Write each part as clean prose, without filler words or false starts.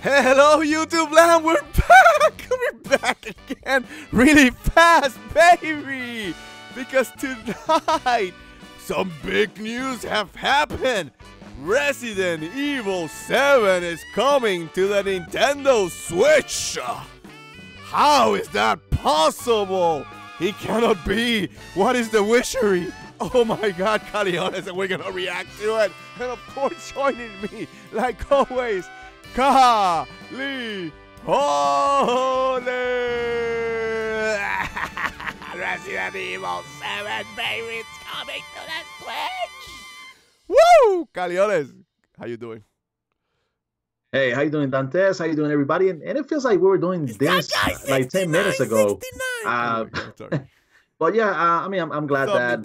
Hello YouTube land, we're back! We're back again really fast, baby! Because tonight, some big news have happened! Resident Evil 7 is coming to the Nintendo Switch! How is that possible? It cannot be! What is the wishery? Oh my god, Caliones, and we're gonna react to it! And of course, joining me, like always, Kali Hole! Resident Evil 7, baby, it's coming to the Switch! Woo! Caliones, how you doing? Hey, how you doing, Dantes? How you doing, everybody? And it feels like we were doing this like 10 minutes ago. But yeah, I mean, I'm glad that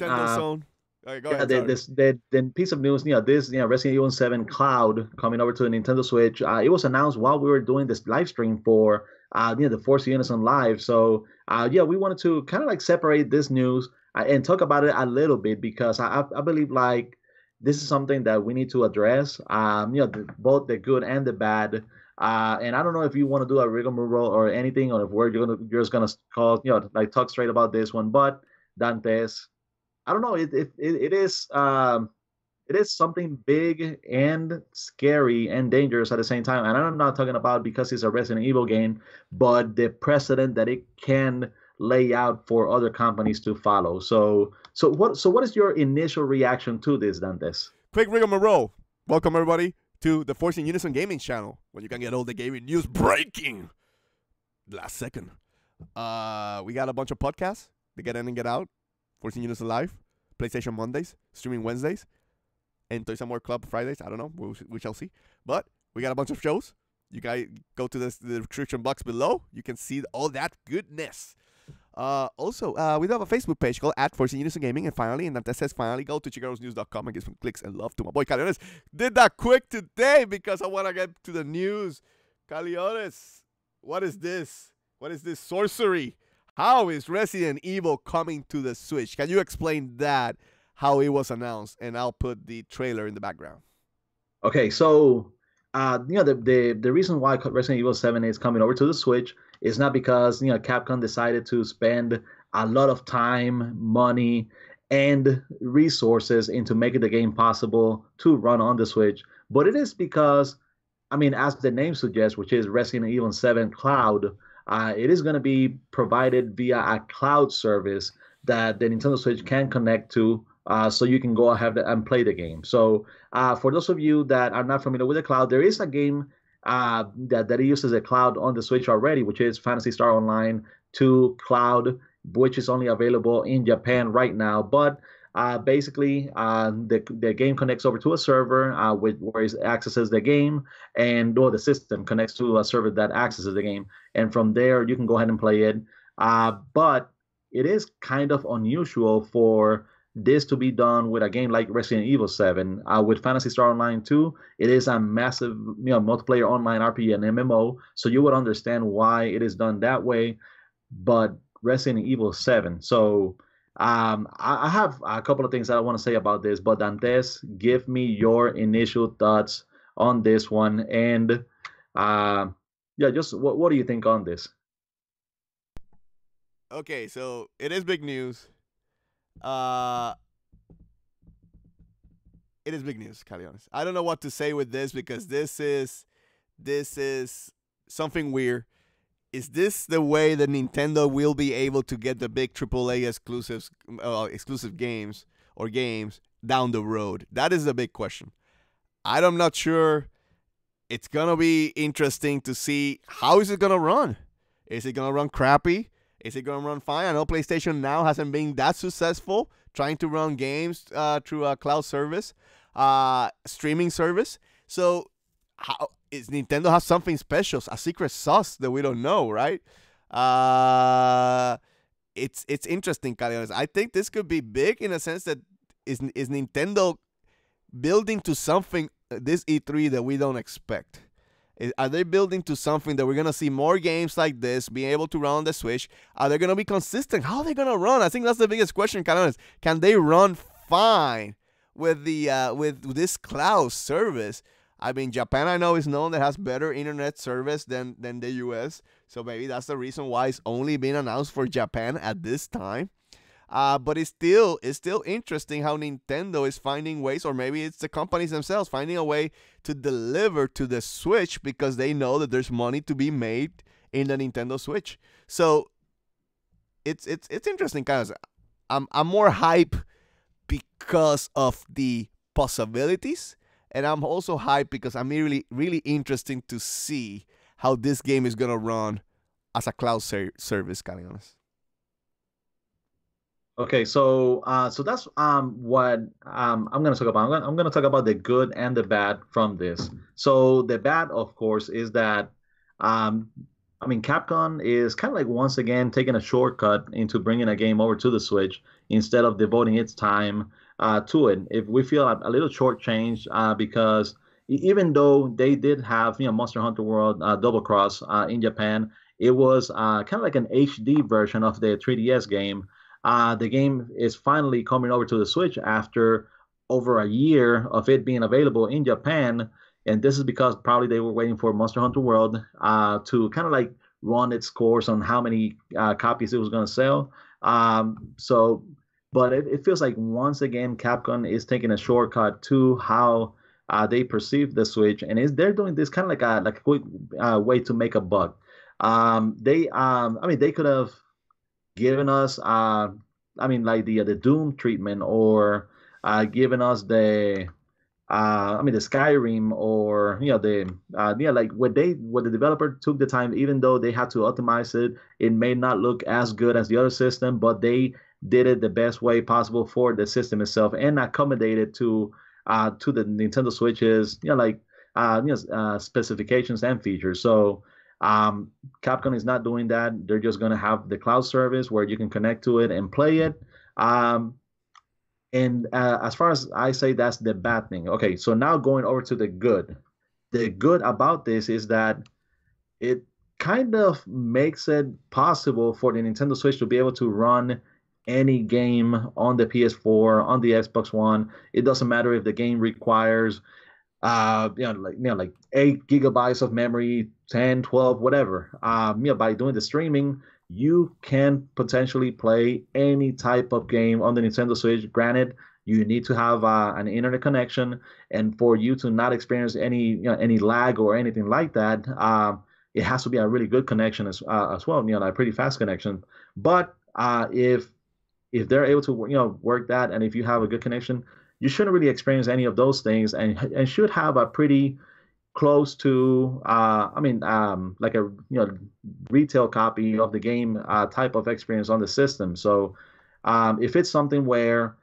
the piece of news, Resident Evil 7 Cloud coming over to the Nintendo Switch. It was announced while we were doing this live stream for the Force In Unison Live. So yeah, we wanted to kind of like separate this news and talk about it a little bit because I believe like this is something that we need to address. Both the good and the bad. And I don't know if you want to do a rigmarole or anything, or if you're just gonna call, like talk straight about this one. But Dantes, I don't know. It is something big and scary and dangerous at the same time. And I'm not talking about because it's a Resident Evil game, but the precedent that it can lay out for other companies to follow. So what is your initial reaction to this, Dantes? Quick rigmarole. Welcome everybody to the Force In Unison Gaming channel, where you can get all the gaming news breaking last second. We got a bunch of podcasts, the Get In and Get Out, Force In Unison Live, PlayStation Mondays, Streaming Wednesdays, and Toy Some More Club Fridays. I don't know, we shall see. But we got a bunch of shows. You guys go to the description box below. You can see all that goodness. Also, we do have a Facebook page called @Force In Unison Gaming, and finally, and that says finally, go to chicagosnews.com and give some clicks and love to my boy Caliones. Did that quick today because I want to get to the news. Caliones, what is this? What is this sorcery? How is Resident Evil coming to the Switch? Can you explain that, how it was announced? And I'll put the trailer in the background. Okay, so the reason why Resident Evil 7 is coming over to the Switch is not because Capcom decided to spend a lot of time, money, and resources into making the game possible to run on the Switch, but it is because, I mean, as the name suggests, which is Resident Evil 7 Cloud, it is going to be provided via a cloud service that the Nintendo Switch can connect to, so you can go ahead and play the game. So for those of you that are not familiar with the cloud, there is a game that it uses a cloud on the Switch already, which is Phantasy Star Online 2 Cloud, which is only available in Japan right now. But basically, the game connects over to a server where it accesses the game, or the system connects to a server that accesses the game. And from there, you can go ahead and play it. But it is kind of unusual for this to be done with a game like Resident Evil 7. With Phantasy Star Online 2, it is a massive multiplayer online RPG and MMO, so you would understand why it is done that way. But Resident Evil 7, so I have a couple of things that I want to say about this, but Dantes, give me your initial thoughts on this one, and yeah, just what do you think on this? Okay, so it is big news. It is big news, Caliones. I don't know what to say with this because this is something weird. Is this the way that Nintendo will be able to get the big AAA exclusive games down the road? That is the big question. I'm not sure. It's gonna be interesting to see how is it gonna run. Is it gonna run crappy? Is it going to run fine? I know PlayStation Now hasn't been that successful trying to run games through a cloud service, streaming service. So how is Nintendo have something special, a secret sauce that we don't know, right? It's interesting, Caliones. I think this could be big in a sense that is Nintendo building to something this E3 that we don't expect. Are they building to something that we're going to see more games like this being able to run on the Switch? Are they going to be consistent? How are they going to run? I think that's the biggest question, Caliones. Can they run fine with the with this cloud service? I mean, Japan, I know, is known that has better internet service than the US. So maybe that's the reason why it's only been announced for Japan at this time. But it's still interesting how Nintendo is finding ways, or maybe it's the companies themselves finding a way to deliver to the Switch because they know that there's money to be made in the Nintendo Switch. So it's interesting, guys. I'm more hype because of the possibilities, and I'm also hyped because I'm really interesting to see how this game is gonna run as a cloud service. Kind of honest. Okay, so that's what I'm gonna talk about. I'm gonna talk about the good and the bad from this. So the bad, of course, is that um, I mean, Capcom is kind of like once again taking a shortcut into bringing a game over to the Switch instead of devoting its time to it. If we feel a little shortchanged because even though they did have Monster Hunter World Double Cross in Japan, it was kind of like an HD version of the 3DS game. The game is finally coming over to the Switch after over a year of it being available in Japan. And this is because probably they were waiting for Monster Hunter World to kind of like run its course on how many copies it was going to sell. But it feels like once again Capcom is taking a shortcut to how they perceive the Switch, and they're doing this kind of like a quick way to make a buck. I mean, they could have given us, I mean, like the Doom treatment, or given us I mean, the Skyrim, or like what the developer took the time, even though they had to optimize it, it may not look as good as the other system, but they did it the best way possible for the system itself and accommodated to the Nintendo Switch's specifications and features. So Capcom is not doing that. They're just going to have the cloud service where you can connect to it and play it. And as far as I say, that's the bad thing. Okay, so now going over to the good. The good about this is that it kind of makes it possible for the Nintendo Switch to be able to run any game on the PS4, on the Xbox One. It doesn't matter if the game requires like 8 GB of memory, 10, 12, whatever. By doing the streaming, you can potentially play any type of game on the Nintendo Switch. Granted, you need to have an internet connection, and for you to not experience any lag or anything like that, it has to be a really good connection as well. A pretty fast connection. But if they're able to work that, and if you have a good connection, you shouldn't really experience any of those things, and should have a pretty close to like a retail copy of the game type of experience on the system. So if it's something where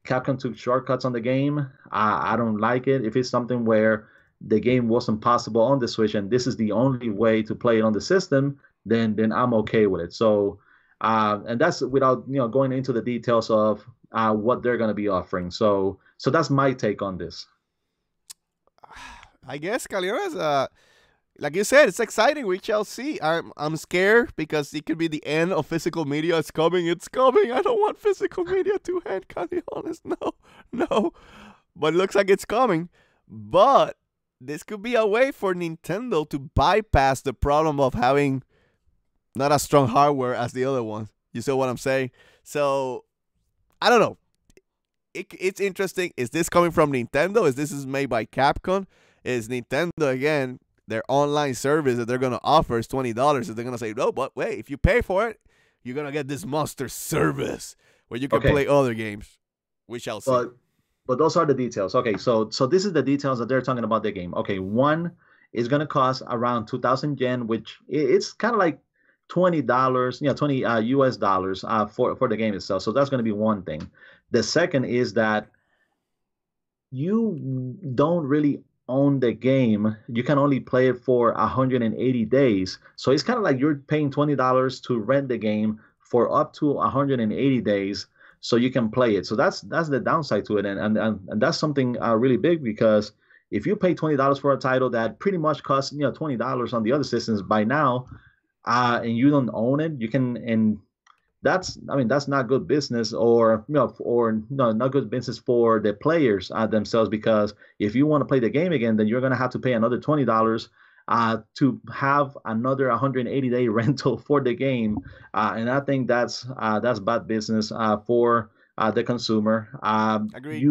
Capcom took shortcuts on the game, I don't like it. If it's something where the game wasn't possible on the Switch and this is the only way to play it on the system, then I'm okay with it. So and that's without going into the details of what they're going to be offering. So that's my take on this. I guess, Caliones, like you said, it's exciting. We shall see. I'm scared because it could be the end of physical media. It's coming. It's coming. I don't want physical media to end, Caliones. No. But it looks like it's coming. But this could be a way for Nintendo to bypass the problem of having not as strong hardware as the other ones. You see what I'm saying? So, I don't know. It's interesting. Is this coming from Nintendo? Is this made by Capcom? Is Nintendo, again, their online service that they're going to offer is $20? Is they're going to say, no, but wait, if you pay for it, you're going to get this monster service where you can play other games. We shall see. But those are the details. Okay, so this is the details that they're talking about the game. Okay, one is going to cost around 2,000 yen, which it's kind of like $20, 20 US dollars for the game itself. So that's going to be one thing. The second is that you don't really own the game. You can only play it for 180 days. So it's kind of like you're paying $20 to rent the game for up to 180 days so you can play it. So that's the downside to it. And that's something really big, because if you pay $20 for a title that pretty much costs $20 on the other systems by now, and you don't own it, you can, and that's that's not good business, or or no, not good business for the players themselves, because if you want to play the game again, then you're going to have to pay another $20 to have another 180-day rental for the game, and I think that's bad business for the consumer. Agreed.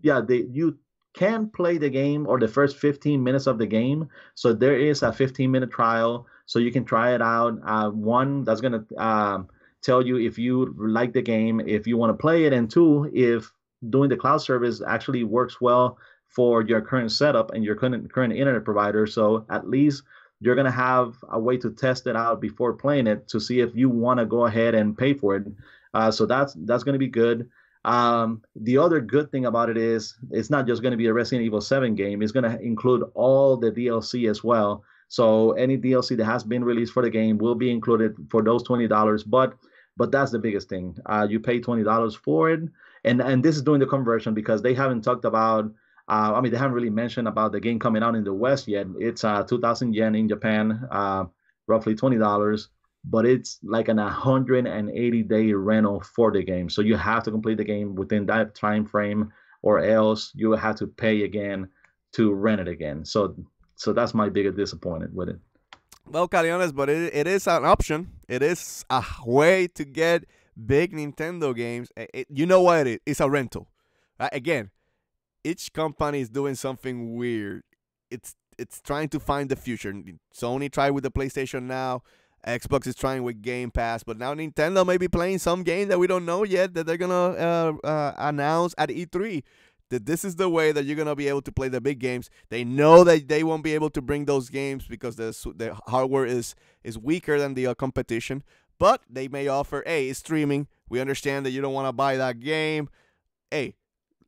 You can play the game or the first 15 minutes of the game, so there is a 15-minute trial, so you can try it out. One, that's gonna tell you if you like the game, if you want to play it, and two, if doing the cloud service actually works well for your current setup and your current internet provider. So at least you're gonna have a way to test it out before playing it to see if you want to go ahead and pay for it. So that's gonna be good. The other good thing about it is it's not just going to be a Resident Evil 7 game. It's going to include all the DLC as well. So any DLC that has been released for the game will be included for those $20. But that's the biggest thing. You pay $20 for it, and this is doing the conversion because they haven't talked about. They haven't really mentioned about the game coming out in the West yet. It's 2,000 yen in Japan, roughly $20, but it's like an 180-day rental for the game. So you have to complete the game within that time frame, or else you will have to pay again to rent it again. So that's my biggest disappointment with it. Well, Cariones, but it is an option. It is a way to get big Nintendo games. You know what it is? It's a rental. Again, each company is doing something weird. It's trying to find the future. Sony tried with the PlayStation Now. Xbox is trying with Game Pass, but now Nintendo may be playing some game that we don't know yet that they're gonna announce at E3. That this is the way that you're gonna be able to play the big games. They know that they won't be able to bring those games because the hardware is weaker than the competition. But they may offer, hey, it's streaming. We understand that you don't want to buy that game. Hey,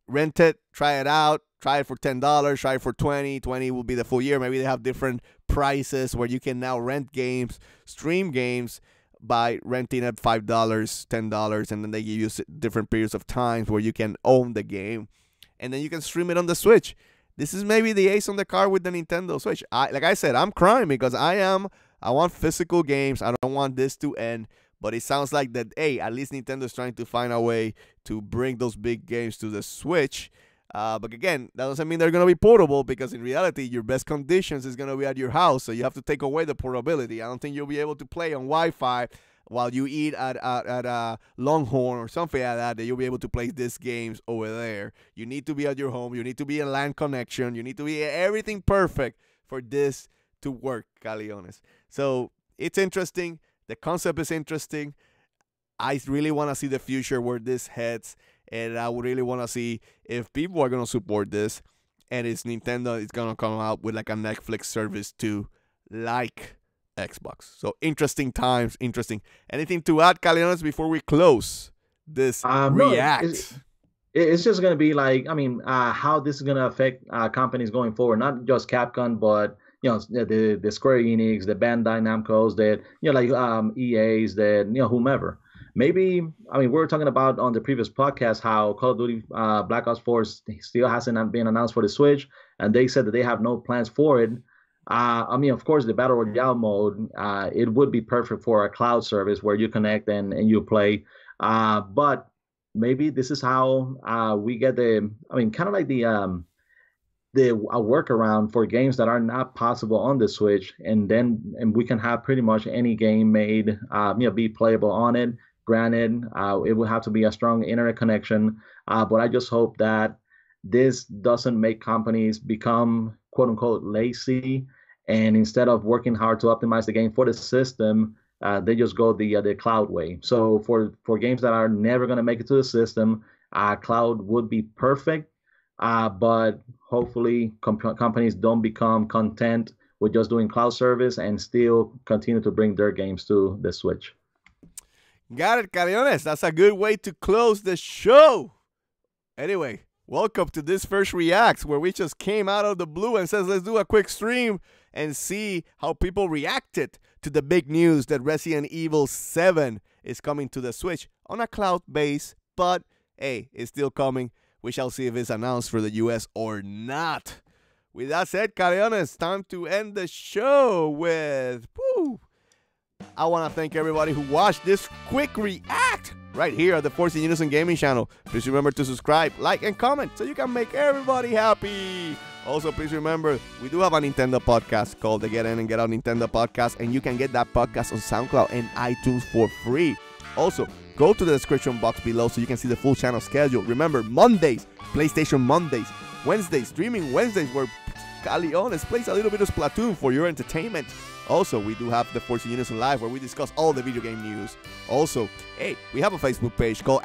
rent it, try it out. Try it for $10, try it for $20. $20 will be the full year. Maybe they have different prices where you can now rent games, stream games by renting at $5, $10, and then they give you different periods of times where you can own the game, and then you can stream it on the Switch. This is maybe the ace on the card with the Nintendo Switch. Like I said, I'm crying because I want physical games. I don't want this to end. But it sounds like that, hey, at least Nintendo's trying to find a way to bring those big games to the Switch. But again, that doesn't mean they're going to be portable, because in reality, your best conditions is going to be at your house. So you have to take away the portability. I don't think you'll be able to play on Wi-Fi while you eat at Longhorn or something like that you'll be able to play these games over there. You need to be at your home. You need to be a LAN connection. You need to be everything perfect for this to work, Caliones. So it's interesting. The concept is interesting. I really want to see the future where this heads. And I would really want to see if people are going to support this. And it's Nintendo is going to come out with like a Netflix service too, like Xbox. So interesting times, interesting. Anything to add, Caliones, before we close this React? No, it's just going to be like, how this is going to affect companies going forward. Not just Capcom, but the Square Enix, the Bandai Namco's, that EA's, that whomever. Maybe, we were talking about on the previous podcast how Call of Duty Black Ops 4 still hasn't been announced for the Switch, and they said that they have no plans for it. Of course, the Battle Royale mode, it would be perfect for a cloud service where you connect and you play. But maybe this is how we get kind of like a workaround for games that are not possible on the Switch, and we can have pretty much any game made, be playable on it. Granted, it will have to be a strong internet connection, but I just hope that this doesn't make companies become quote unquote lazy, and instead of working hard to optimize the game for the system, they just go the cloud way. So for games that are never going to make it to the system, cloud would be perfect. But hopefully companies don't become content with just doing cloud service and still continue to bring their games to the Switch. Got it, Caliones. That's a good way to close the show. Anyway, welcome to this first Reacts, where we just came out of the blue and says, let's do a quick stream and see how people reacted to the big news that Resident Evil 7 is coming to the Switch on a cloud base. But, hey, it's still coming. We shall see if it's announced for the US or not. With that said, Caliones, time to end the show with I want to thank everybody who watched this quick react right here at the Force In Unison Gaming channel. Please remember to subscribe, like, and comment so you can make everybody happy. Also, please remember, we do have a Nintendo podcast called the Get In and Get Out Nintendo Podcast, and you can get that podcast on SoundCloud and iTunes for free. Also, go to the description box below so you can see the full channel schedule. Remember, Mondays, PlayStation Mondays, Wednesdays, Streaming Wednesdays, where Caliones plays a little bit of Splatoon for your entertainment. Also, we do have the Force In Unison Live, where we discuss all the video game news. Also, hey, we have a Facebook page called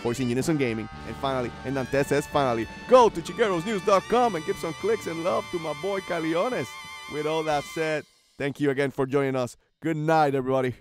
@Force In Unison Gaming. And finally, and Dantes says finally, go to chiguerosnews.com and give some clicks and love to my boy Caliones. With all that said, thank you again for joining us. Good night, everybody.